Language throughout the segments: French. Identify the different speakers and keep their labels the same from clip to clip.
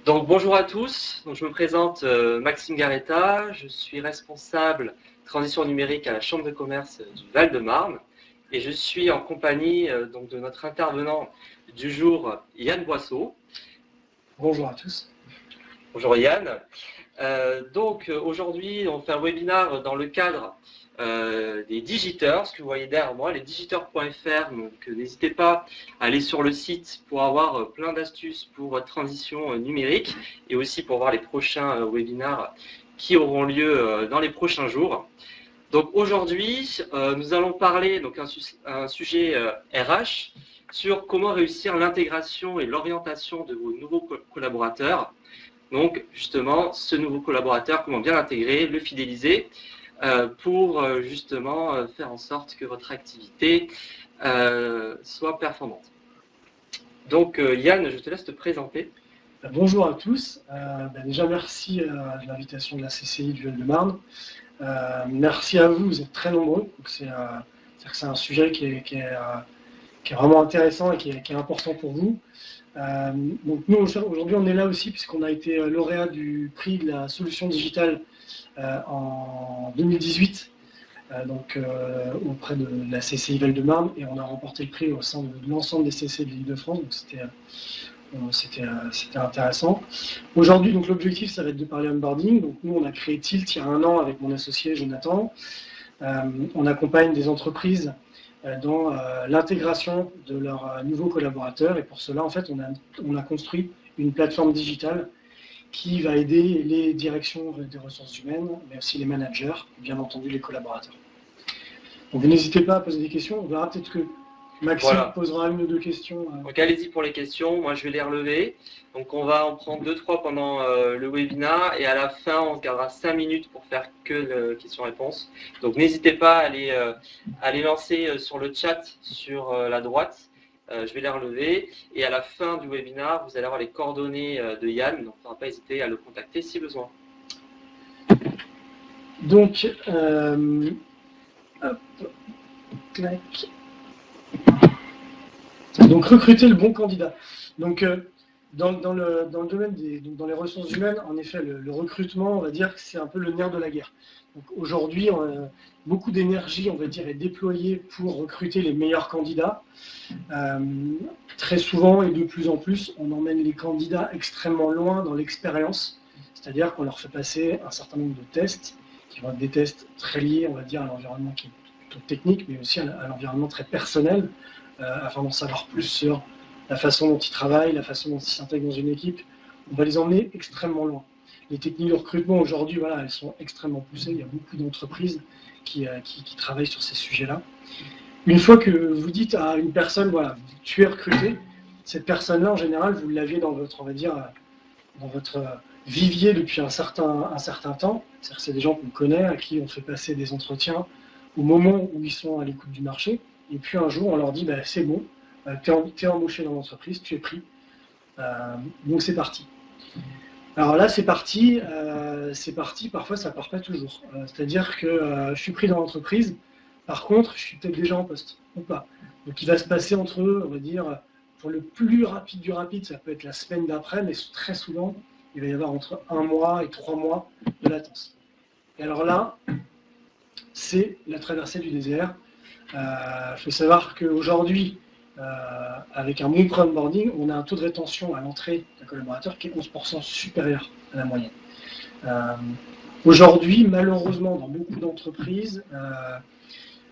Speaker 1: Donc bonjour à tous, donc, je me présente Maxime Garetta, je suis responsable transition numérique à la Chambre de commerce du Val-de-Marne et je suis en compagnie donc, de notre intervenant du jour, Yann Boisseau.
Speaker 2: Bonjour à tous.
Speaker 1: Bonjour Yann. Donc aujourd'hui on fait un webinaire dans le cadre des digiteurs, ce que vous voyez derrière moi, les digiteurs.fr, donc n'hésitez pas à aller sur le site pour avoir plein d'astuces pour votre transition numérique et aussi pour voir les prochains webinaires qui auront lieu dans les prochains jours. Donc aujourd'hui, nous allons parler donc un sujet RH sur comment réussir l'intégration et l'orientation de vos nouveaux collaborateurs. Donc justement, ce nouveau collaborateur, comment bien l'intégrer, le fidéliser pour justement faire en sorte que votre activité soit performante. Donc Yann, je te laisse te présenter.
Speaker 2: Bonjour à tous. Déjà merci de l'invitation de la CCI du Val-de-Marne. Merci à vous, vous êtes très nombreux. C'est un sujet qui est vraiment intéressant et qui est important pour vous. Donc nous aujourd'hui on est là aussi puisqu'on a été lauréat du prix de la solution digitale en 2018 auprès de la CCI Val-de-Marne et on a remporté le prix au sein de l'ensemble des CCI de l'Île-de-France, donc c'était intéressant. Aujourd'hui donc l'objectif ça va être de parler onboarding. Donc nous on a créé Tilt il y a 1 an avec mon associé Jonathan. On accompagne des entreprises dans l'intégration de leurs nouveaux collaborateurs et pour cela en fait on a construit une plateforme digitale qui va aider les directions des ressources humaines mais aussi les managers et bien entendu les collaborateurs. Donc n'hésitez pas à poser des questions, on verra peut-être que Maxime posera 1 ou 2 questions.
Speaker 1: Donc allez-y pour les questions, moi je vais les relever. Donc on va en prendre 2-3 pendant le webinaire et à la fin on gardera 5 minutes pour faire que le question-réponse. Donc n'hésitez pas à les lancer sur le chat sur la droite, je vais les relever. Et à la fin du webinaire, vous allez avoir les coordonnées de Yann, donc il ne faudra pas hésiter à le contacter si besoin.
Speaker 2: Donc, hop, clac. Donc recruter le bon candidat. Donc dans le domaine dans les ressources humaines, en effet, le recrutement, on va dire que c'est un peu le nerf de la guerre. Donc aujourd'hui, beaucoup d'énergie, on va dire, est déployée pour recruter les meilleurs candidats. Très souvent et de plus en plus, on emmène les candidats extrêmement loin dans l'expérience, c'est-à-dire qu'on leur fait passer un certain nombre de tests, qui vont être des tests très liés, on va dire, à l'environnement qui est plutôt technique, mais aussi à l'environnement très personnel, afin d'en savoir plus sur la façon dont ils travaillent, la façon dont ils s'intègrent dans une équipe. On va les emmener extrêmement loin. Les techniques de recrutement aujourd'hui, voilà, elles sont extrêmement poussées. Il y a beaucoup d'entreprises qui travaillent sur ces sujets-là. Une fois que vous dites à une personne, voilà, tu es recruté, cette personne-là, en général, vous l'aviez dans votre, on va dire, dans votre vivier depuis un certain temps. C'est-à-dire que c'est des gens qu'on connaît, à qui on fait passer des entretiens au moment où ils sont à l'écoute du marché. Et puis un jour, on leur dit, bah, c'est bon, tu es embauché dans l'entreprise, tu es pris. Donc c'est parti. Alors là, c'est parti, parfois ça ne part pas toujours. C'est-à-dire que je suis pris dans l'entreprise, par contre, je suis peut-être déjà en poste, ou pas. Donc il va se passer entre eux, on va dire, pour le plus rapide du rapide, ça peut être la semaine d'après, mais très souvent, il va y avoir entre 1 mois et 3 mois de latence. Et alors là, c'est la traversée du désert. Il faut savoir qu'aujourd'hui, avec un bon onboarding, on a un taux de rétention à l'entrée d'un collaborateur qui est 11% supérieur à la moyenne. Aujourd'hui, malheureusement, dans beaucoup d'entreprises,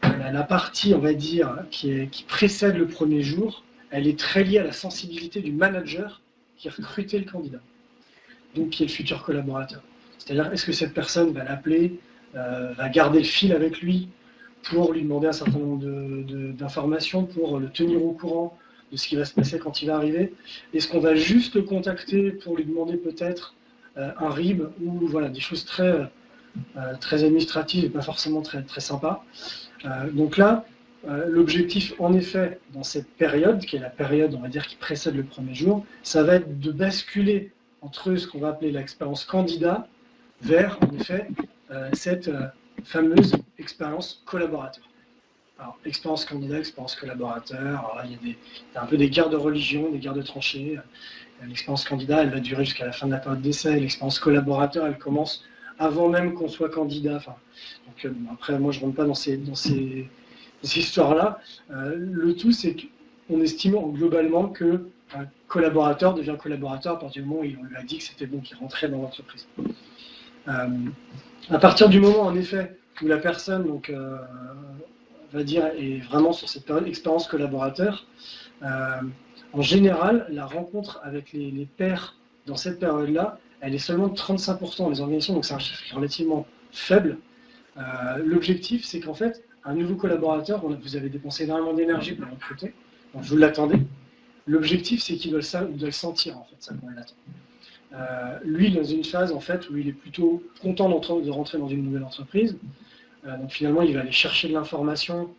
Speaker 2: la partie, on va dire, qui précède le premier jour, elle est très liée à la sensibilité du manager qui a recruté le candidat, donc qui est le futur collaborateur. C'est-à-dire, est-ce que cette personne va l'appeler, va garder le fil avec lui, pour lui demander un certain nombre d'informations, pour le tenir au courant de ce qui va se passer quand il va arriver. Est-ce qu'on va juste le contacter pour lui demander peut-être un RIB ou voilà, des choses très administratives et pas forcément très, très sympas. Donc là, l'objectif, en effet, dans cette période, qui est la période, on va dire, qui précède le premier jour, ça va être de basculer entre ce qu'on va appeler l'expérience candidat vers, en effet, cette fameuse expérience collaborateur. Alors, expérience candidat, expérience collaborateur, alors là, il y a un peu des guerres de religion, des guerres de tranchées. L'expérience candidat, elle va durer jusqu'à la fin de la période d'essai. L'expérience collaborateur, elle commence avant même qu'on soit candidat. Donc, après, moi, je ne rentre pas dans ces histoires-là. Le tout, c'est qu'on estime globalement qu'un collaborateur devient collaborateur à partir du moment où on lui a dit que c'était bon, qu'il rentrait dans l'entreprise. À partir du moment, en effet, où la personne, donc, on va dire, est vraiment sur cette période expérience collaborateur, en général, la rencontre avec les pairs dans cette période-là, elle est seulement de 35% dans les organisations, donc c'est un chiffre qui est relativement faible. L'objectif, c'est qu'en fait, un nouveau collaborateur, vous avez dépensé énormément d'énergie pour le recruter, donc vous l'attendez. L'objectif, c'est qu'il doit le sentir, en fait, ça, qu'on l'attend. Lui, dans une phase, en fait, où il est plutôt content de rentrer dans une nouvelle entreprise, donc finalement, il va aller chercher de l'information,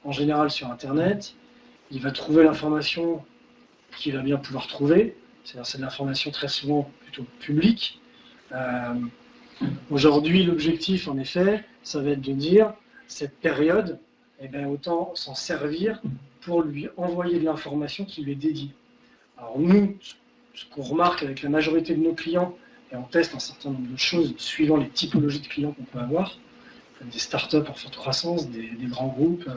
Speaker 2: en général sur Internet. Il va trouver l'information qu'il va bien pouvoir trouver, c'est-à-dire c'est de l'information très souvent plutôt publique. Aujourd'hui, l'objectif, en effet, ça va être de dire, cette période, eh bien, autant s'en servir pour lui envoyer de l'information qui lui est dédiée. Alors nous, ce qu'on remarque avec la majorité de nos clients, et on teste un certain nombre de choses suivant les typologies de clients qu'on peut avoir, des startups en forte croissance, des grands groupes.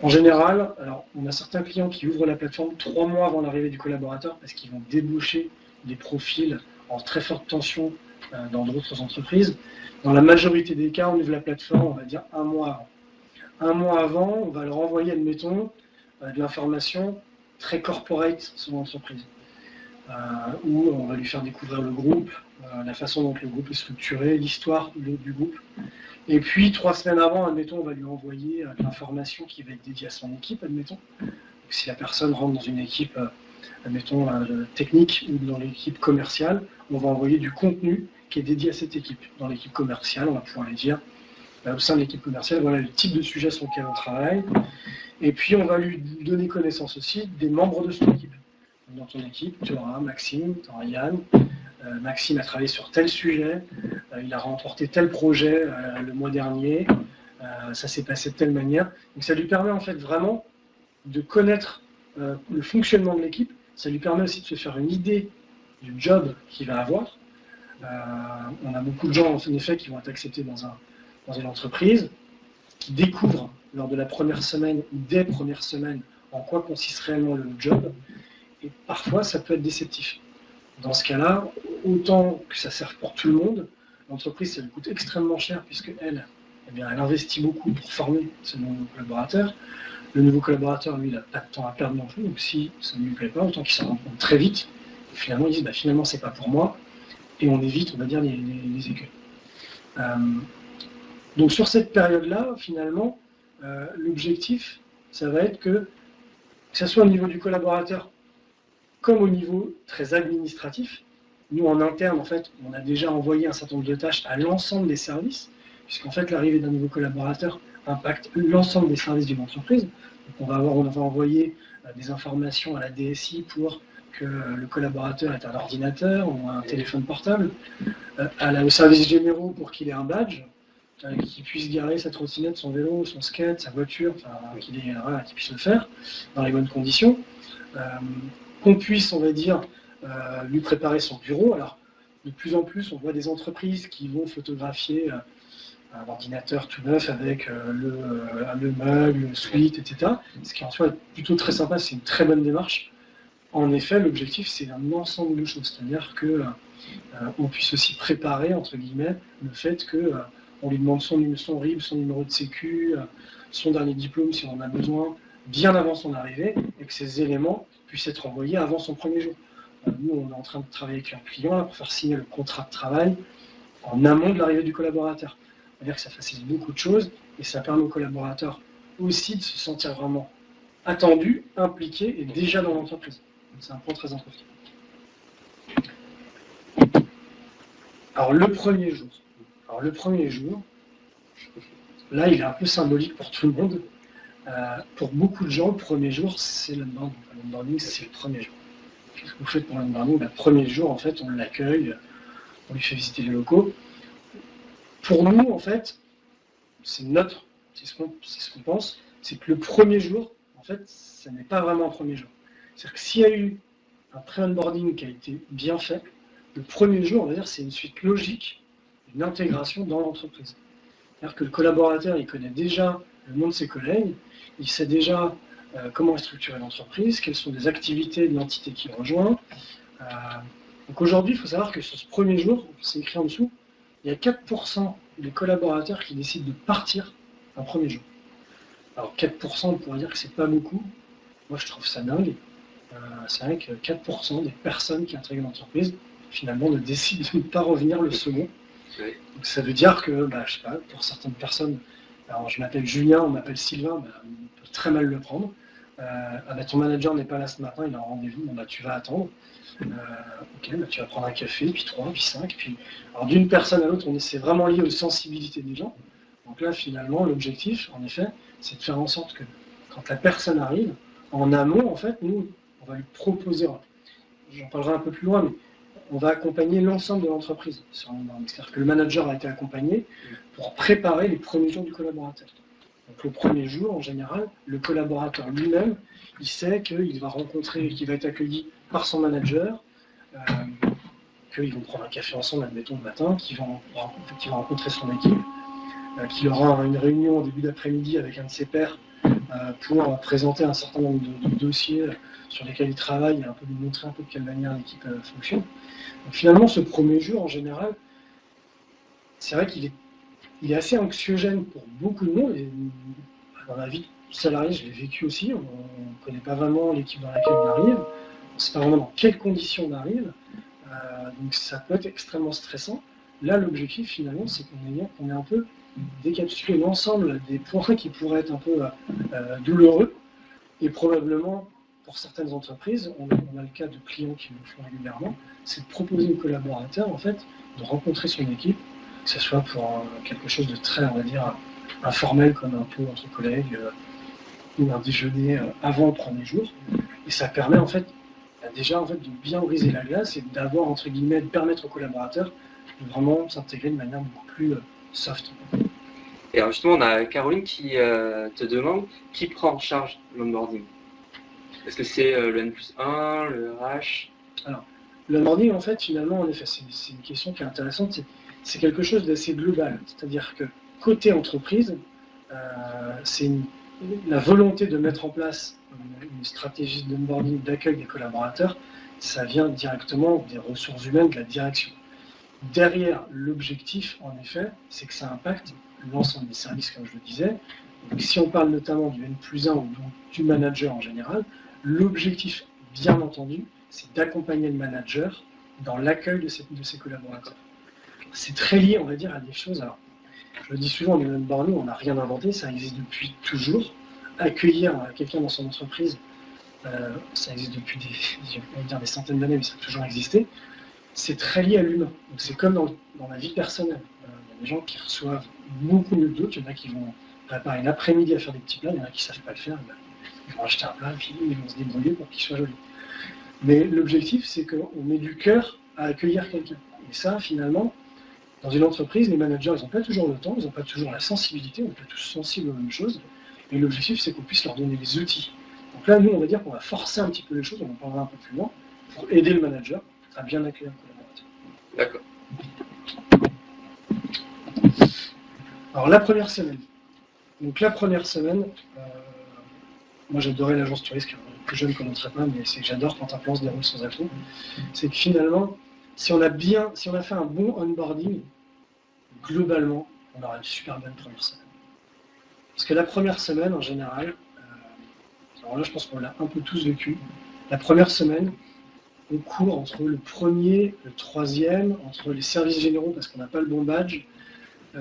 Speaker 2: En général, alors, on a certains clients qui ouvrent la plateforme 3 mois avant l'arrivée du collaborateur parce qu'ils vont débaucher des profils en très forte tension dans d'autres entreprises. Dans la majorité des cas, on ouvre la plateforme, on va dire 1 mois avant. 1 mois avant, on va leur envoyer, admettons, de l'information très corporate sur l'entreprise, où on va lui faire découvrir le groupe, la façon dont le groupe est structuré, l'histoire du groupe. Et puis, 3 semaines avant, admettons, on va lui envoyer de l'information qui va être dédiée à son équipe, admettons. Donc, si la personne rentre dans une équipe, admettons, technique ou dans l'équipe commerciale, on va envoyer du contenu qui est dédié à cette équipe. Dans l'équipe commerciale, on va pouvoir lui dire, au sein de l'équipe commerciale, voilà le type de sujet sur lequel on travaille. Et puis, on va lui donner connaissance aussi des membres de son équipe. Dans ton équipe, tu auras Maxime, tu auras Yann. Maxime a travaillé sur tel sujet, il a remporté tel projet le mois dernier, ça s'est passé de telle manière. Donc ça lui permet en fait vraiment de connaître le fonctionnement de l'équipe, ça lui permet aussi de se faire une idée du job qu'il va avoir. On a beaucoup de gens en effet qui vont être acceptés dans une entreprise, qui découvrent lors de la première semaine ou des premières semaines en quoi consiste réellement le job, et parfois ça peut être déceptif. Dans ce cas-là, autant que ça sert pour tout le monde, l'entreprise, ça lui coûte extrêmement cher puisqu'elle, elle investit beaucoup pour former ce nouveau collaborateur. Le nouveau collaborateur, lui, il n'a pas de temps à perdre non plus, donc si ça ne lui plaît pas, autant qu'il s'en rende compte très vite. Et finalement, ils disent, finalement, c'est pas pour moi, et on évite, on va dire, les écueils. Donc sur cette période-là, finalement, l'objectif, ça va être que ce soit au niveau du collaborateur, comme au niveau très administratif. Nous, en interne, en fait, on a déjà envoyé un certain nombre de tâches à l'ensemble des services, puisqu'en fait, l'arrivée d'un nouveau collaborateur impacte l'ensemble des services d'une entreprise. Donc, on va envoyer des informations à la DSI pour que le collaborateur ait un ordinateur ou un téléphone portable, aux services généraux pour qu'il ait un badge, qu'il puisse garer sa trottinette, son vélo, son skate, sa voiture, qu'il puisse le faire dans les bonnes conditions. Qu'on puisse, on va dire, lui préparer son bureau. Alors, de plus en plus, on voit des entreprises qui vont photographier un ordinateur tout neuf avec le mug, le suite, etc. Ce qui en soi est plutôt très sympa, c'est une très bonne démarche. En effet, l'objectif, c'est un ensemble de choses, c'est-à-dire qu'on puisse aussi préparer, entre guillemets, le fait qu'on lui demande son RIB, son numéro de sécu, son dernier diplôme si on en a besoin, bien avant son arrivée, et que ces éléments puissent être envoyés avant son premier jour. Nous, on est en train de travailler avec un client là, pour faire signer le contrat de travail en amont de l'arrivée du collaborateur. C'est-à-dire que ça facilite beaucoup de choses et ça permet aux collaborateurs aussi de se sentir vraiment attendus, impliqués et déjà dans l'entreprise. C'est un point très important. Alors le premier jour, là il est un peu symbolique pour tout le monde. Pour beaucoup de gens, le premier jour, c'est l'onboarding. L'onboarding, c'est le premier jour. Qu'est-ce que vous faites pour l'onboarding ? Le premier jour, en fait, on l'accueille, on lui fait visiter les locaux. Pour nous, en fait, c'est ce qu'on pense, c'est que le premier jour, en fait, ça n'est pas vraiment un premier jour. C'est-à-dire que s'il y a eu un pré-onboarding qui a été bien fait, le premier jour, on va dire, c'est une suite logique, une intégration dans l'entreprise. C'est-à-dire que le collaborateur, il connaît déjà le nom de ses collègues, il sait déjà comment est structurée l'entreprise, quelles sont les activités de l'entité qu'il rejoint. Donc aujourd'hui, il faut savoir que sur ce premier jour, c'est écrit en dessous, il y a 4% des collaborateurs qui décident de partir un premier jour. Alors 4%, on pourrait dire que c'est pas beaucoup. Moi, je trouve ça dingue. C'est vrai que 4% des personnes qui intègrent l'entreprise, finalement, ne décident de ne pas revenir le second.
Speaker 1: Oui.
Speaker 2: Donc, ça veut dire que, je sais pas, pour certaines personnes, alors je m'appelle Julien, on m'appelle Sylvain, on peut très mal le prendre. Ton manager n'est pas là ce matin, il a un rendez-vous, tu vas attendre. Ok, tu vas prendre un café, puis 3, puis 5. Alors d'une personne à l'autre, c'est vraiment lié aux sensibilités des gens. Donc là, finalement, l'objectif, en effet, c'est de faire en sorte que quand la personne arrive, en amont, en fait, nous, on va lui proposer, j'en parlerai un peu plus loin, mais on va accompagner l'ensemble de l'entreprise. C'est-à-dire que le manager a été accompagné pour préparer les premiers jours du collaborateur. Donc le premier jour, en général, le collaborateur lui-même, il sait qu'il va rencontrer, qu'il va être accueilli par son manager, qu'ils vont prendre un café ensemble, admettons, le matin, qu'il va rencontrer son équipe, qu'il aura une réunion au début d'après-midi avec un de ses pairs pour présenter un certain nombre de dossiers sur lesquels il travaille et un peu lui montrer un peu de quelle manière l'équipe fonctionne. Donc, finalement, ce premier jour, en général, c'est vrai qu'il est assez anxiogène pour beaucoup de monde. Et dans la vie de salarié, je l'ai vécu aussi. On ne connaît pas vraiment l'équipe dans laquelle on arrive. On ne sait pas vraiment dans quelles conditions on arrive. Donc ça peut être extrêmement stressant. Là, l'objectif, finalement, c'est qu'on ait un peu décapsulé l'ensemble des points qui pourraient être un peu douloureux. Et probablement, pour certaines entreprises, on a le cas de clients qui le font régulièrement, c'est de proposer aux collaborateurs, en fait, de rencontrer son équipe, que ce soit pour quelque chose de très, on va dire, informel, comme un pot entre collègues, ou un déjeuner avant le premier jour. Et ça permet, en fait, déjà, de bien briser la glace et d'avoir, entre guillemets, de permettre aux collaborateurs de vraiment s'intégrer de manière beaucoup plus soft.
Speaker 1: Et alors justement, on a Caroline qui te demande qui prend en charge l'onboarding. Est-ce que c'est le N+1, le RH?
Speaker 2: Alors, l'onboarding, en fait, finalement, en effet, c'est une question qui est intéressante. C'est quelque chose d'assez global. C'est-à-dire que côté entreprise, c'est la volonté de mettre en place une stratégie d'onboarding, d'accueil des collaborateurs, ça vient directement des ressources humaines, de la direction. Derrière, l'objectif, en effet, c'est que ça impacte l'ensemble des services, comme je le disais. Donc, si on parle notamment du N+1 ou du manager en général, l'objectif, bien entendu, c'est d'accompagner le manager dans l'accueil de ses collaborateurs. C'est très lié, on va dire, à des choses. Alors, je le dis souvent, le onboarding, on n'a rien inventé, ça existe depuis toujours. Accueillir quelqu'un dans son entreprise, ça existe depuis des centaines d'années, mais ça a toujours existé. C'est très lié à l'humain. Donc c'est comme dans la vie personnelle. Il y a des gens qui reçoivent beaucoup mieux que d'autres. Il y en a qui vont préparer une après-midi à faire des petits plats, il y en a qui ne savent pas le faire. Ils vont acheter un plat, puis ils vont se débrouiller pour qu'il soit joli. Mais l'objectif, c'est qu'on met du cœur à accueillir quelqu'un. Et ça, finalement, dans une entreprise, les managers, ils n'ont pas toujours le temps, ils n'ont pas toujours la sensibilité, on n'est pas tous sensibles aux mêmes choses. Et l'objectif, c'est qu'on puisse leur donner les outils. Donc là, nous, on va dire qu'on va forcer un petit peu les choses, on en parlera un peu plus loin, pour aider le manager à bien accueillir le collaborateur.
Speaker 1: D'accord.
Speaker 2: Alors, la première semaine. Donc, la première semaine, moi, j'adorais l'agence touriste, plus jeune ne connaîtrait pas, mais c'est que j'adore quand un plan se déroule sans atout. C'est que finalement, si on a fait un bon onboarding, globalement, on aura une super bonne première semaine. Parce que la première semaine, en général, alors là, je pense qu'on l'a un peu tous vécu. La première semaine, on court entre le premier, le troisième, entre les services généraux parce qu'on n'a pas le bon badge. On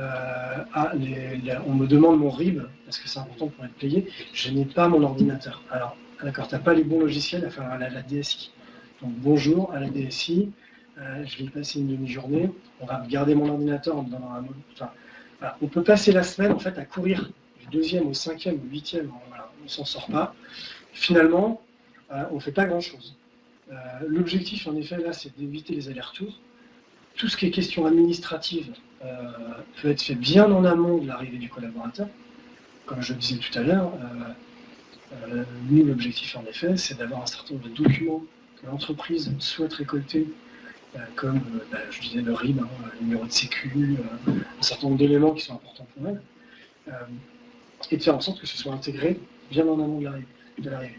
Speaker 2: me demande mon RIB parce que c'est important pour être payé. Je n'ai pas mon ordinateur. Alors, d'accord, tu n'as pas les bons logiciels à faire à la DSI. Donc, bonjour à la DSI. Je vais y passer une demi-journée. On va garder mon ordinateur en me donnant un mot. Enfin, voilà. On peut passer la semaine en fait à courir du deuxième au cinquième au huitième. Voilà, on ne s'en sort pas. Finalement, on ne fait pas grand-chose. L'objectif, en effet, là, c'est d'éviter les allers-retours. Tout ce qui est question administrative peut être fait bien en amont de l'arrivée du collaborateur. Comme je le disais tout à l'heure, Nous, l'objectif, en effet, c'est d'avoir un certain nombre de documents que l'entreprise souhaite récolter, comme, je disais, le RIB, le numéro de sécu, un certain nombre d'éléments qui sont importants pour elle, et de faire en sorte que ce soit intégré bien en amont de l'arrivée.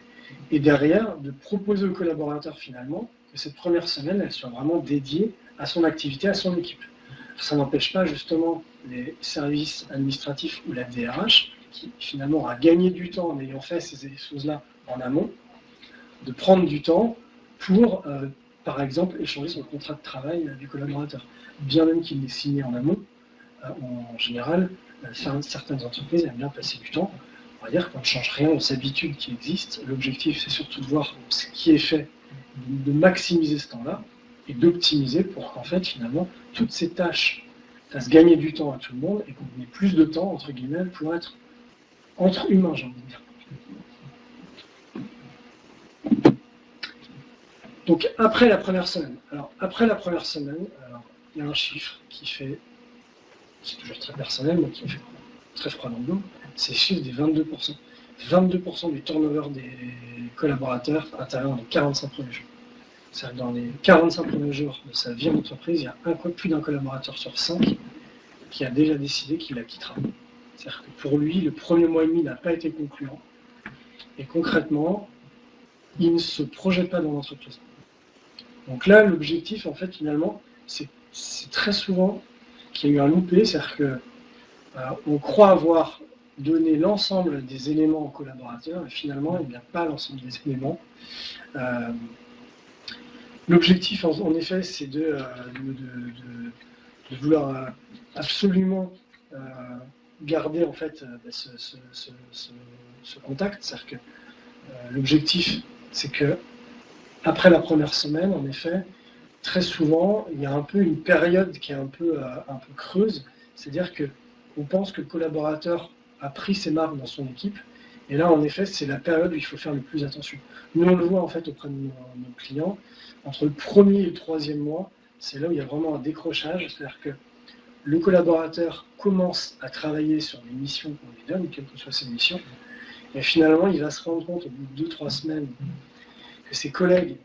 Speaker 2: Et derrière, de proposer aux collaborateurs, finalement, que cette première semaine, elle soit vraiment dédiée à son activité, à son équipe. Ça n'empêche pas, justement, les services administratifs ou la DRH, qui finalement aura gagné du temps en ayant fait ces choses-là en amont, de prendre du temps pour, par exemple, échanger son contrat de travail du collaborateur. Bien même qu'il l'ait signé en amont, en général, certaines entreprises aiment bien passer du temps. On va dire qu'on ne change rien aux habitudes qui existent. L'objectif, c'est surtout de voir ce qui est fait, de maximiser ce temps-là et d'optimiser pour qu'en fait, finalement, toutes ces tâches fassent gagner du temps à tout le monde et qu'on ait plus de temps, entre guillemets, pour être entre humains, j'ai envie de dire. Donc, après la première semaine. Alors, après la première semaine, il y a un chiffre qui fait, c'est toujours très personnel, mais qui me fait très froid dans le dos, c'est le chiffre des 22%. 22% du turnover des collaborateurs intervient dans les 45 premiers jours. C'est-à-dire que dans les 45 premiers jours de sa vie en entreprise, il y a plus d'un collaborateur sur 5 qui a déjà décidé qu'il la quittera. C'est-à-dire que pour lui, le premier mois et demi n'a pas été concluant. Et concrètement, il ne se projette pas dans l'entreprise. Donc là, l'objectif, en fait, finalement, c'est très souvent qu'il y a eu un loupé, c'est-à-dire qu'on croit avoir donné l'ensemble des éléments aux collaborateurs, et finalement, il n'y a pas l'ensemble des éléments. L'objectif, en effet, c'est de vouloir absolument garder en fait ce contact. C'est-à-dire que l'objectif, c'est que après la première semaine, en effet, très souvent, il y a un peu une période qui est un peu creuse. C'est-à-dire qu'on pense que le collaborateur a pris ses marques dans son équipe. Et là, en effet, c'est la période où il faut faire le plus attention. Nous, on le voit en fait auprès de nos clients. Entre le premier et le troisième mois, c'est là où il y a vraiment un décrochage. C'est-à-dire que le collaborateur commence à travailler sur des missions qu'on lui donne, quelles que soient ces missions. Et finalement, il va se rendre compte au bout de 2-3 semaines que ses collègues,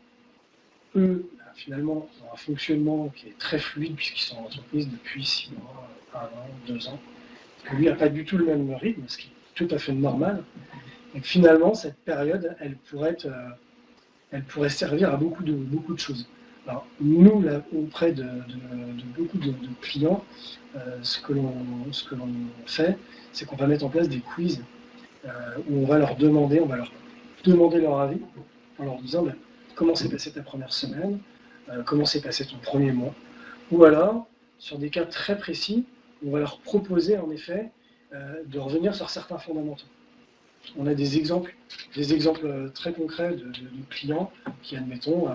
Speaker 2: eux, finalement, ont un fonctionnement qui est très fluide puisqu'ils sont en entreprise depuis 6 mois, 1 an, 2 ans. Que lui n'a pas du tout le même rythme, ce qui est tout à fait normal. Et finalement, cette période, elle pourrait servir à beaucoup de choses. Alors, nous, là, auprès de beaucoup de clients, ce que l'on fait, c'est qu'on va mettre en place des quiz où on va leur demander leur avis en leur disant comment s'est passée ta première semaine, comment s'est passé ton premier mois, ou alors, sur des cas très précis, on va leur proposer en effet de revenir sur certains fondamentaux. On a des exemples très concrets de clients qui, admettons,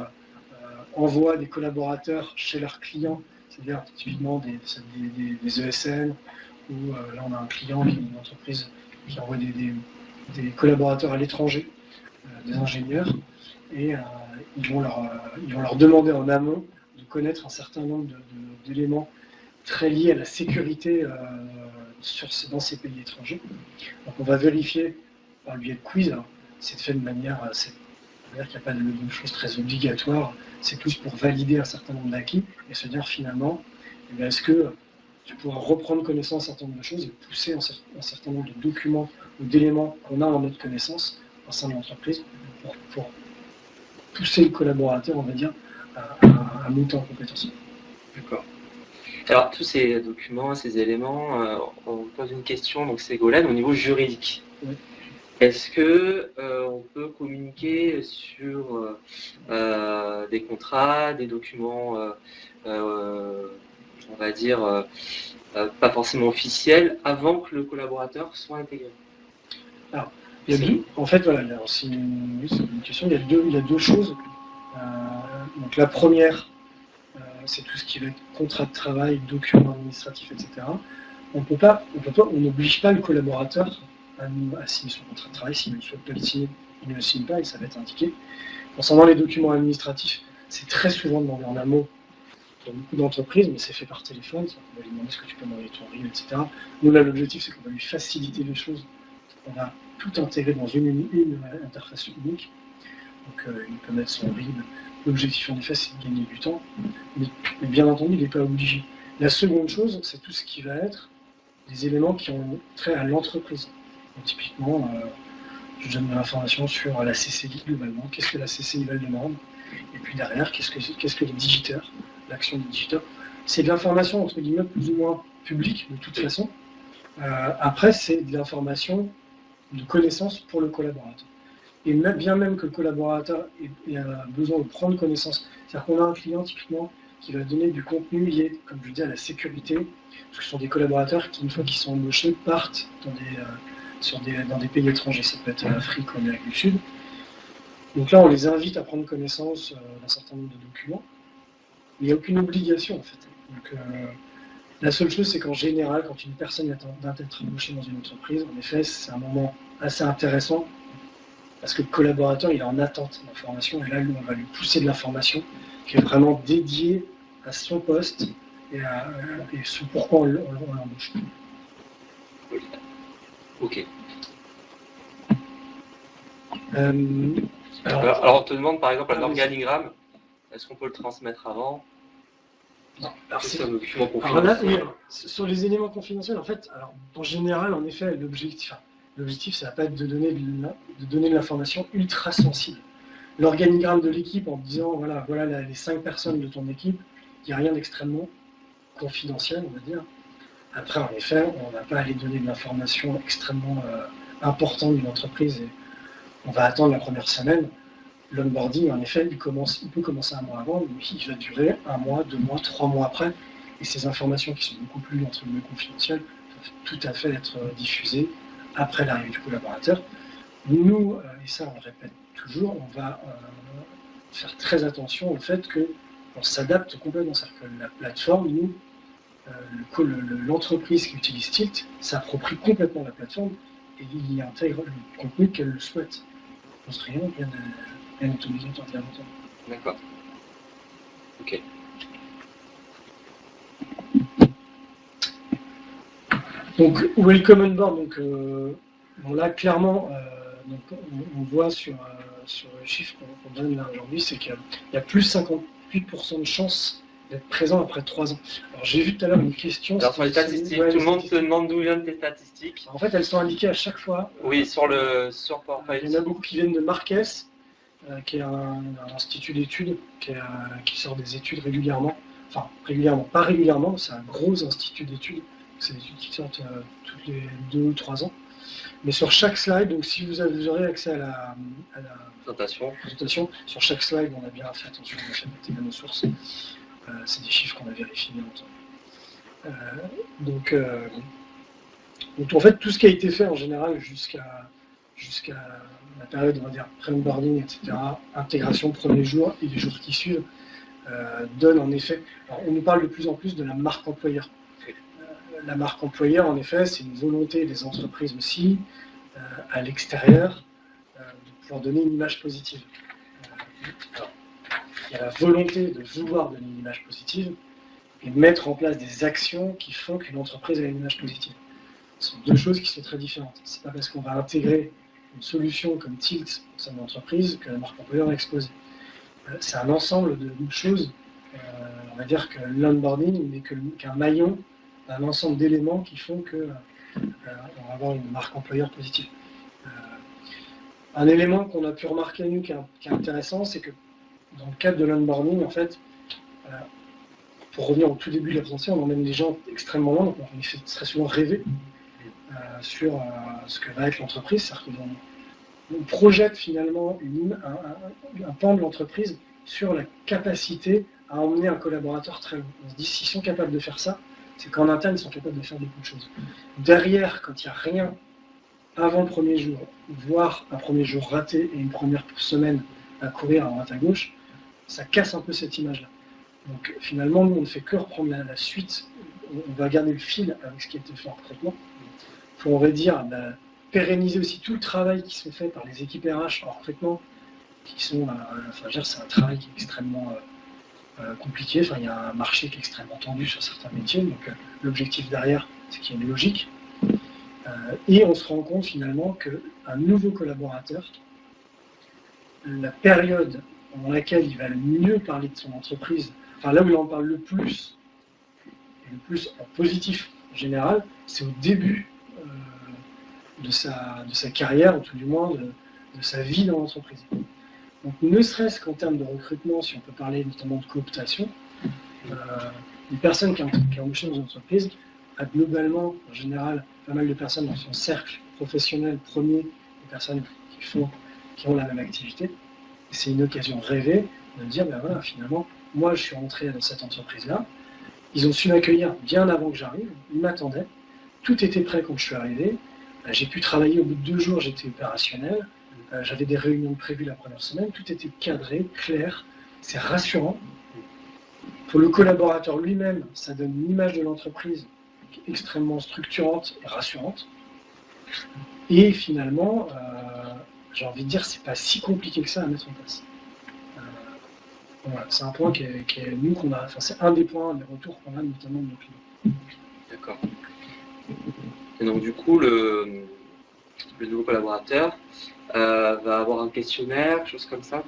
Speaker 2: envoient des collaborateurs chez leurs clients, c'est-à-dire typiquement des ESN, ou là on a un client qui est une entreprise qui envoie des collaborateurs à l'étranger, des ingénieurs, et ils vont leur demander en amont de connaître un certain nombre d'éléments très liés à la sécurité dans ces pays étrangers. Donc on va vérifier par le biais de quiz, c'est fait de manière, c'est-à-dire qu'il n'y a pas de choses très obligatoires, c'est plus pour valider un certain nombre d'acquis et se dire finalement, est-ce que tu pourras reprendre connaissance d'un certain nombre de choses et pousser un certain nombre de documents ou d'éléments qu'on a en notre connaissance au sein de l'entreprise pour pousser le collaborateur, on va dire, à monter en compétence.
Speaker 1: D'accord. Alors, tous ces documents, ces éléments, on pose une question, donc c'est Golan, au niveau juridique.
Speaker 2: Oui.
Speaker 1: Est-ce que on peut communiquer sur des contrats, des documents, on va dire, pas forcément officiels, avant que le collaborateur soit intégré?
Speaker 2: Alors, en fait, voilà, c'est une question, il y a deux choses. Donc la première, c'est tout ce qui va être contrat de travail, documents administratifs, etc. On n'oblige pas le collaborateur à signer son contrat de travail. S'il ne souhaite pas le signer, il ne le signe pas et ça va être indiqué. Concernant les documents administratifs, c'est très souvent demandé en amont dans beaucoup d'entreprises, mais c'est fait par téléphone. On va lui demander est-ce que tu peux m'envoyer ton RIB, etc. Nous, là, l'objectif, c'est qu'on va lui faciliter les choses. On va tout intégrer dans une interface unique. Donc il peut mettre son RIB. L'objectif en effet c'est de gagner du temps, mais bien entendu il n'est pas obligé. La seconde chose, c'est tout ce qui va être des éléments qui ont trait à l'entreprise. Typiquement, je donne de l'information sur la CCI globalement, qu'est-ce que la CCI va demande, et puis derrière, qu'est-ce que les digiteurs, l'action des digiteurs. C'est de l'information entre guillemets plus ou moins publique de toute façon. Après, c'est de l'information de connaissance pour le collaborateur. Et bien même que le collaborateur ait besoin de prendre connaissance, c'est-à-dire qu'on a un client typiquement qui va donner du contenu lié, comme je dis, à la sécurité, parce que ce sont des collaborateurs qui, une fois qu'ils sont embauchés, partent dans des pays étrangers, ça peut être l'Afrique ou l'Amérique du Sud. Donc là, on les invite à prendre connaissance d'un certain nombre de documents, mais il n'y a aucune obligation en fait. Donc, la seule chose, c'est qu'en général, quand une personne est d'être embauchée dans une entreprise, en effet, c'est un moment assez intéressant, parce que le collaborateur, il est en attente d'information, et là, on va lui pousser de l'information qui est vraiment dédiée à son poste et ce pourquoi on l'embauche.
Speaker 1: Ok.
Speaker 2: Alors,
Speaker 1: on te demande par exemple un organigramme, est-ce qu'on peut le transmettre avant?
Speaker 2: Non. Alors,
Speaker 1: c'est un document
Speaker 2: confidentiel. Alors là, sur les éléments confidentiels, en fait, en général, en effet, l'objectif, ça va pas être de donner de l'information ultra sensible. L'organigramme de l'équipe en disant voilà les 5 personnes de ton équipe, il n'y a rien d'extrêmement confidentiel, on va dire. Après, en effet, on ne va pas aller donner de l'information extrêmement importante d'une entreprise et on va attendre la première semaine. L'onboarding, en effet, il peut commencer un mois avant, mais il va durer 1 mois, 2 mois, 3 mois après. Et ces informations qui sont beaucoup plus entre guillemets confidentielles peuvent tout à fait être diffusées après l'arrivée du collaborateur. Nous, et ça on le répète toujours, on va faire très attention au fait qu'on s'adapte complètement. C'est-à-dire que la plateforme, nous, l'entreprise qui utilise Tilt s'approprie complètement la plateforme et il y intègre le contenu qu'elle le souhaite. On ne pose rien d'automatisé entièrement.
Speaker 1: D'accord. Ok.
Speaker 2: Donc, Welcome on Board, bon, là, clairement, on voit sur les chiffres qu'on donne là aujourd'hui, c'est qu'il y a plus 58% de chances d'être présent après 3 ans. Alors, j'ai vu tout à l'heure une question.
Speaker 1: Alors, sur les statistiques, tout le monde se demande d'où viennent tes statistiques.
Speaker 2: En fait, elles sont indiquées à chaque fois.
Speaker 1: Oui, sur PowerPoint.
Speaker 2: Il y en a beaucoup qui viennent de Marques, qui est un institut d'études qui sort des études régulièrement. Enfin, régulièrement, pas régulièrement, c'est un gros institut d'études. C'est des études qui sortent toutes les 2 ou 3 ans. Mais sur chaque slide, donc si vous aurez accès à la présentation, sur chaque slide, on a bien fait attention à la nos sources. C'est des chiffres qu'on a vérifiés bien entendu. Donc en fait, tout ce qui a été fait en général jusqu'à la période, on va dire, pré-onboarding, etc., intégration premier jour et les jours qui suivent, donne en effet. Alors, on nous parle de plus en plus de la marque employeur. La marque employeur, en effet, c'est une volonté des entreprises aussi, à l'extérieur, de pouvoir donner une image positive. Alors, il y a la volonté de vouloir donner une image positive et mettre en place des actions qui font qu'une entreprise a une image positive. Ce sont 2 choses qui sont très différentes. C'est pas parce qu'on va intégrer une solution comme Tilt au sein de l'entreprise que la marque employeur va exploser. C'est un ensemble de choses. On va dire que l'onboarding n'est qu'un maillon d'un ensemble d'éléments qui font qu'on va avoir une marque employeur positive. Un élément qu'on a pu remarquer nous qui est intéressant, c'est que dans le cadre de l'onboarding, en fait, pour revenir au tout début de la présentation, on emmène les gens extrêmement loin, donc on les fait très souvent rêver sur ce que va être l'entreprise. C'est-à-dire qu'on projette finalement un pan de l'entreprise sur la capacité à emmener un collaborateur très loin. On se dit, s'ils sont capables de faire ça, c'est qu'en interne, ils sont capables de faire beaucoup de choses. Derrière, quand il n'y a rien avant le premier jour, voire un premier jour raté et une première semaine à courir à droite à gauche, ça casse un peu cette image-là. Donc finalement, nous, on ne fait que reprendre la suite. On va garder le fil avec ce qui a été fait en recrutement. Il faut, on va dire, pérenniser aussi tout le travail qui se fait par les équipes RH en recrutement, qui sont, c'est un travail qui est extrêmement compliqué. Enfin, il y a un marché qui est extrêmement tendu sur certains métiers. Donc l'objectif derrière, c'est qu'il y ait une logique. Et on se rend compte finalement qu'un nouveau collaborateur, la période dans laquelle il va le mieux parler de son entreprise, enfin là où il en parle le plus en positif en général, c'est au début de sa carrière, ou tout du moins de sa vie dans l'entreprise. Donc ne serait-ce qu'en termes de recrutement, si on peut parler notamment de cooptation, une personne qui est embauchée dans une entreprise a globalement, en général, pas mal de personnes dans son cercle professionnel premier, des personnes qui ont la même activité. Et c'est une occasion rêvée de dire, ben voilà, finalement, moi je suis rentré dans cette entreprise-là, ils ont su m'accueillir bien avant que j'arrive, ils m'attendaient, tout était prêt quand je suis arrivé, j'ai pu travailler au bout de 2 jours, j'étais opérationnel, j'avais des réunions prévues la première semaine, tout était cadré, clair, c'est rassurant. Pour le collaborateur lui-même, ça donne une image de l'entreprise qui est extrêmement structurante et rassurante. Et finalement, j'ai envie de dire, c'est pas si compliqué que ça à mettre en place. Voilà, c'est un point c'est un des points, des retours qu'on a notamment de nos clients.
Speaker 1: D'accord. Et donc du coup, le nouveau collaborateur va avoir un questionnaire, quelque chose comme ça,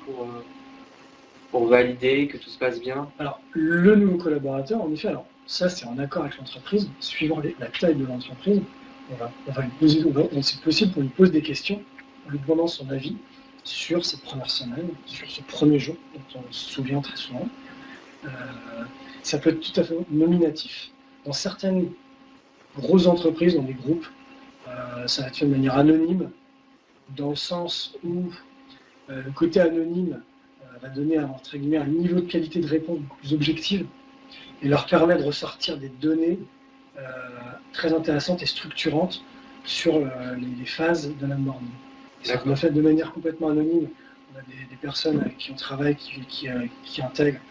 Speaker 1: pour valider que tout se passe bien.
Speaker 2: Alors, le nouveau collaborateur, en effet, alors ça c'est en accord avec l'entreprise, suivant la taille de l'entreprise, c'est possible qu'on lui pose des questions en lui demandant son avis sur cette première semaine, sur ce premier jour, dont on se souvient très souvent. Ça peut être tout à fait nominatif. Dans certaines grosses entreprises, dans des groupes, ça va être fait de manière anonyme, dans le sens où le côté anonyme va donner entre guillemets un niveau de qualité de réponse beaucoup plus objective et leur permet de ressortir des données très intéressantes et structurantes sur les phases de l'onboarding. On l'a fait de manière complètement anonyme. On a des personnes avec qui on travaille qui intègrent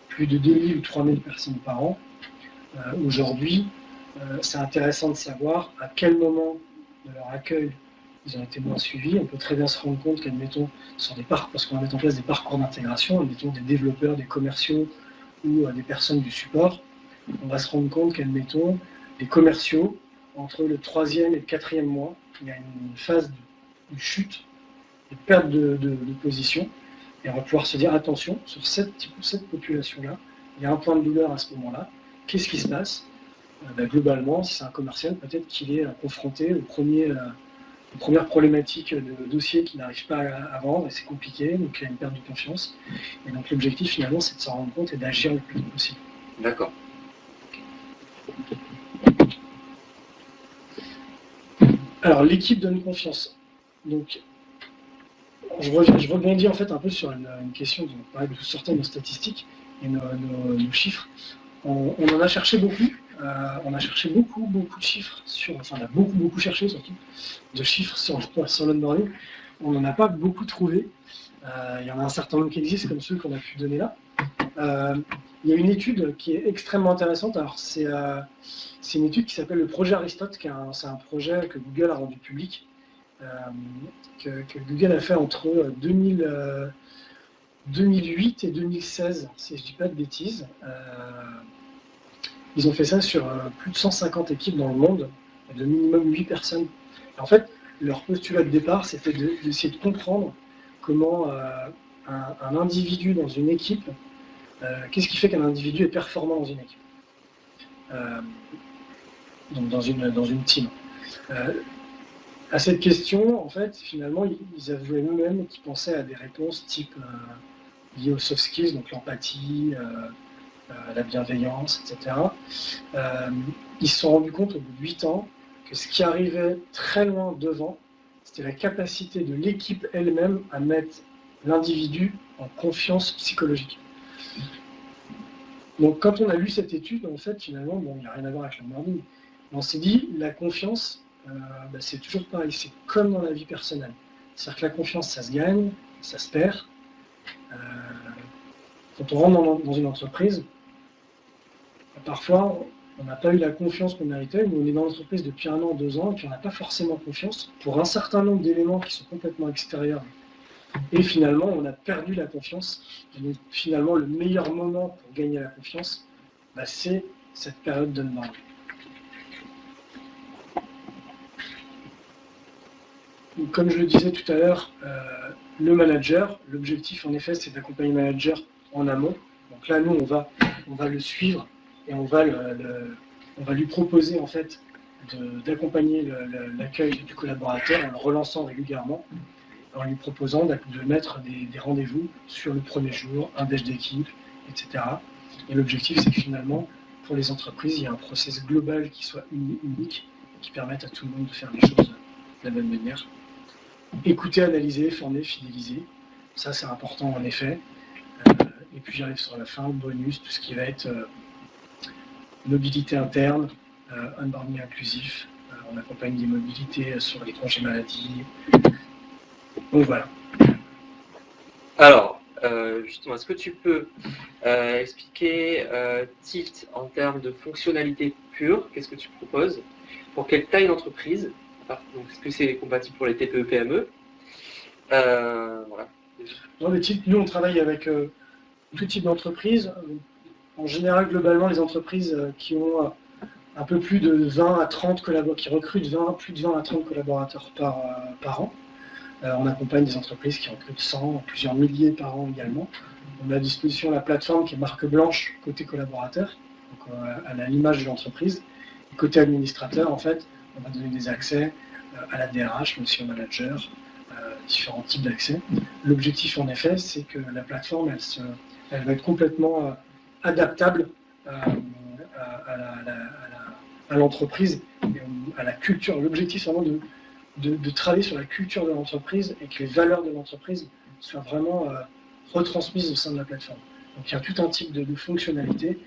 Speaker 2: plus de 2000 ou 3000 personnes par an. Aujourd'hui, c'est intéressant de savoir à quel moment de leur accueil ils ont été moins suivis. On peut très bien se rendre compte qu'admettons, sur des parcours, parce qu'on va mettre en place des parcours d'intégration, admettons des développeurs, des commerciaux ou des personnes du support, on va se rendre compte qu'admettons, les commerciaux, entre le 3e et le 4e mois, il y a une phase de chute, de perte de position, et on va pouvoir se dire attention, sur cette population-là, il y a un point de douleur à ce moment-là, qu'est-ce qui se passe? Globalement, si c'est un commercial, peut-être qu'il est confronté aux premières problématiques de dossiers qu'il n'arrive pas à vendre, et c'est compliqué, donc il y a une perte de confiance. Et donc l'objectif finalement, c'est de s'en rendre compte et d'agir le plus vite possible.
Speaker 1: D'accord.
Speaker 2: Alors l'équipe donne confiance. Donc je rebondis en fait un peu sur une question dont on parlait de certaines de nos statistiques et nos chiffres. On en a cherché beaucoup. On a cherché beaucoup de chiffres on a beaucoup cherché surtout de chiffres sur l'onboarding. On n'en a pas beaucoup trouvé. Il y en a un certain nombre qui existent comme ceux qu'on a pu donner là. Il y a une étude qui est extrêmement intéressante. Alors c'est une étude qui s'appelle le projet Aristote, c'est un projet que Google a rendu public, que Google a fait entre 2008 et 2016, si je ne dis pas de bêtises. Ils ont fait ça sur plus de 150 équipes dans le monde, de minimum 8 personnes. Et en fait, leur postulat de départ, c'était d'essayer de comprendre comment un individu dans une équipe, qu'est-ce qui fait qu'un individu est performant dans une équipe, donc dans une team. À cette question, en fait, finalement, ils avouaient eux-mêmes qu'ils pensaient à des réponses type liées aux soft skills, donc l'empathie, la bienveillance, etc. Ils se sont rendus compte au bout de 8 ans que ce qui arrivait très loin devant, c'était la capacité de l'équipe elle-même à mettre l'individu en confiance psychologique. Donc quand on a lu cette étude, en fait, finalement, il n'y a rien à voir avec le learning. On s'est dit, la confiance, c'est toujours pareil, c'est comme dans la vie personnelle. C'est-à-dire que la confiance, ça se gagne, ça se perd. Quand on rentre dans une entreprise, parfois, on n'a pas eu la confiance qu'on méritait, mais on est dans l'entreprise depuis 1 an, 2 ans, et puis on n'a pas forcément confiance pour un certain nombre d'éléments qui sont complètement extérieurs. Et finalement, on a perdu la confiance. Et donc, finalement, le meilleur moment pour gagner la confiance, c'est cette période d'onboarding. comme je le disais tout à l'heure, le manager, l'objectif en effet, c'est d'accompagner le manager en amont. Donc là, nous, on va le suivre et on va lui proposer en fait d'accompagner l'accueil du collaborateur en le relançant régulièrement, en lui proposant de mettre des rendez-vous sur le premier jour, un déj d'équipe, etc. Et l'objectif, c'est que finalement, pour les entreprises, il y a un process global qui soit unique, qui permette à tout le monde de faire les choses de la même manière. Écouter, analyser, former, fidéliser. Ça, c'est important en effet. Et puis j'arrive sur la fin, bonus, tout ce qui va être mobilité interne, onboarding inclusif. On accompagne des mobilités sur les congés maladie. Donc voilà.
Speaker 1: Alors, justement, est-ce que tu peux expliquer Tilt en termes de fonctionnalité pure? Qu'est-ce que tu proposes? Pour quelle taille d'entreprise? Est-ce que c'est compatible pour les TPE, PME? Voilà.
Speaker 2: Non, mais Tilt, nous, on travaille avec tout type d'entreprise. En général, globalement, les entreprises qui ont un peu plus de 20 à 30 collaborateurs, qui recrutent plus de 20 à 30 collaborateurs par an. On accompagne des entreprises qui recrutent 100, plusieurs milliers par an également. On a à disposition la plateforme qui est marque blanche côté collaborateur, donc à l'image de l'entreprise. Et côté administrateur, en fait, on va donner des accès à la DRH, mais aussi au manager, différents types d'accès. L'objectif, en effet, c'est que la plateforme, elle va être complètement adaptable à l'entreprise, à la culture. L'objectif, c'est vraiment de travailler sur la culture de l'entreprise et que les valeurs de l'entreprise soient vraiment retransmises au sein de la plateforme. Donc il y a tout un type de fonctionnalités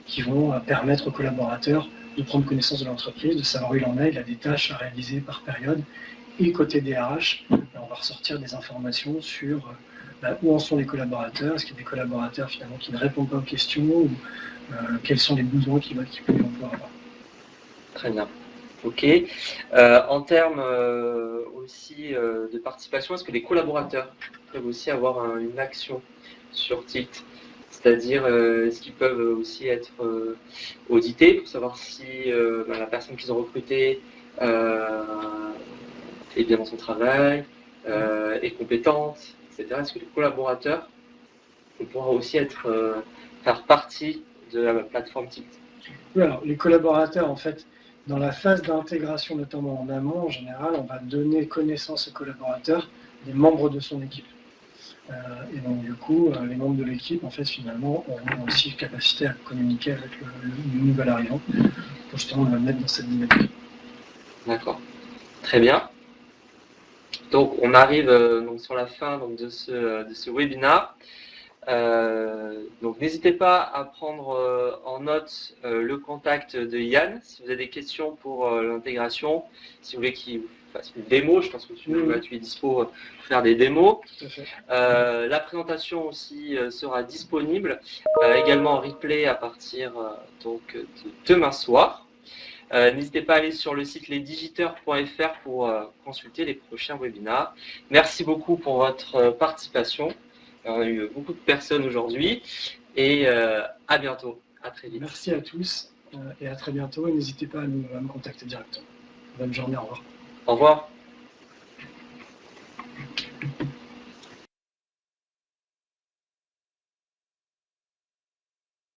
Speaker 2: qui vont permettre aux collaborateurs de prendre connaissance de l'entreprise, de savoir où il en est. Il a des tâches à réaliser par période. Et côté DRH, on va ressortir des informations sur où en sont les collaborateurs, est-ce qu'il y a des collaborateurs finalement qui ne répondent pas aux questions, ou quels sont les besoins qu'ils peuvent pouvoir avoir.
Speaker 1: Très bien. Ok. En termes aussi de participation, est-ce que les collaborateurs peuvent aussi avoir une action sur Tilt? C'est-à-dire, est-ce qu'ils peuvent aussi être audités pour savoir si la personne qu'ils ont recrutée fait bien dans son travail, est compétente, etc. Est-ce que les collaborateurs vont pouvoir aussi faire partie de la plateforme Tilt?
Speaker 2: Oui, alors les collaborateurs, en fait, dans la phase d'intégration, notamment en amont, en général, on va donner connaissance aux collaborateurs des membres de son équipe. Et donc, du coup, les membres de l'équipe, en fait, finalement, auront aussi capacité à communiquer avec le nouvel arrivant pour justement le mettre dans cette dynamique.
Speaker 1: D'accord. Très bien. Donc, on arrive donc sur la fin donc, de ce webinaire. Donc, n'hésitez pas à prendre en note le contact de Yann si vous avez des questions pour l'intégration, si vous voulez qu'il vous fasse une démo. Je pense que tu es dispo pour faire des démos.
Speaker 2: Tout à fait.
Speaker 1: La présentation aussi sera disponible également en replay à partir donc, de demain soir. N'hésitez pas à aller sur le site lesdigiteurs.fr pour consulter les prochains webinaires. Merci beaucoup pour votre participation. On a eu beaucoup de personnes aujourd'hui et à bientôt. À très vite.
Speaker 2: Merci à tous et à très bientôt. Et n'hésitez pas à me contacter directement. Bonne journée, au revoir.
Speaker 1: Au revoir.